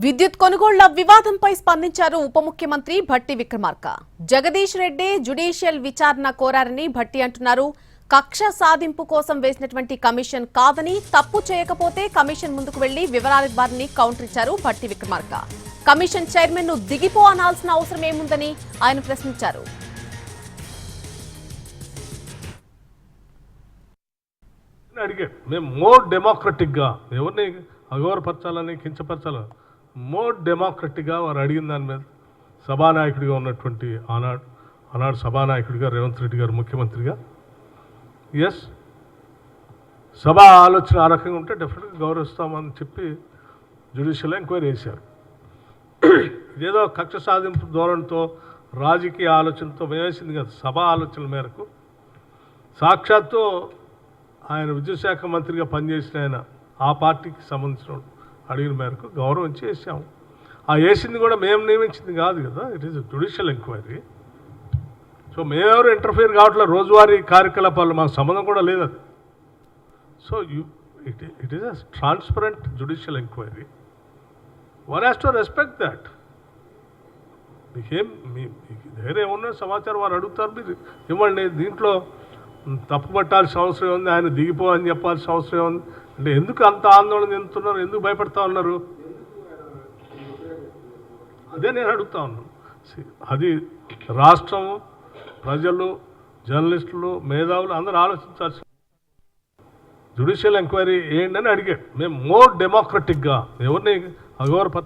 విద్యుత్ కొనుగోళ్ల వివాదంపై స్పందించారు ఉప ముఖ్యమంత్రి భట్టి విక్రమార్క. జగదీష్ రెడ్డి జ్యుడిషియల్ విచారణ కోరారని భట్టి అంటున్నారు. కక్ష సాధింపు కోసం వేసినటువంటి కమిషన్ కాదని, తప్పు చేయకపోతే కమిషన్ ముందుకు వెళ్లి వివరాలివ్వాలని కౌంటర్ ఇచ్చారు భట్టి విక్రమార్క. కమిషన్ చైర్మన్ ను దిగిపో అనాల్సిన అవసరం ఏముందని ఆయన ప్రశ్నించారు. మేము మోర్ డెమోక్రటిక్గా ఎవరిని అగౌరవపరచాలని కించపరచాలని మోర్ డెమోక్రటిక్గా వారు అడిగిన దాని మీద సభానాయకుడిగా ఉన్నటువంటి ఆనాడు సభానాయకుడిగా రేవంత్ రెడ్డి గారు ముఖ్యమంత్రిగా ఎస్ సభ ఆలోచన ఆ రకంగా ఉంటే డెఫినెట్గా గౌరవిస్తామని చెప్పి జ్యుడిషియల్ ఎంక్వైరీ చేశారు. ఇదేదో కక్ష సాధింపు ధోరణితో రాజకీయ ఆలోచనతో వేసింది కదా. సభ ఆలోచనల మేరకు సాక్షాత్తు ఆయన విద్యుత్ శాఖ మంత్రిగా పనిచేసిన ఆయన ఆ పార్టీకి సంబంధించిన అడిగిన మేరకు గౌరవం చేసాము. ఆ వేసింది కూడా మేము నియమించింది కాదు కదా, it is judicial enquiry. So మేమెవరు ఇంటర్ఫియర్ కావట్లేదు, రోజువారీ కార్యకలాపాలు మాకు సంబంధం కూడా లేదు అది. So it is a transparent judicial enquiry. One has to respect that. మీకేం దగ్గర ఏమన్నా సమాచారం వారు అడుగుతారు, మీరు ఇవ్వండి. దీంట్లో తప్పు పట్టాల్సిన అవసరం ఉంది, ఆయన దిగిపో అని చెప్పాల్సిన అవసరం ఉంది అంటే ఎందుకు అంత ఆందోళన చెందుతున్నారు, ఎందుకు భయపడతా ఉన్నారు? అదే నేను అడుగుతా ఉన్నాను. అది రాష్ట్రం, ప్రజలు, జర్నలిస్టులు, మేధావులు అందరూ ఆలోచించాల్సి. జ్యుడిషియల్ ఎంక్వైరీ ఏంటని అడిగాడు. మేము మోర్ డెమోక్రటిక్గా ఎవరిని అగౌరవ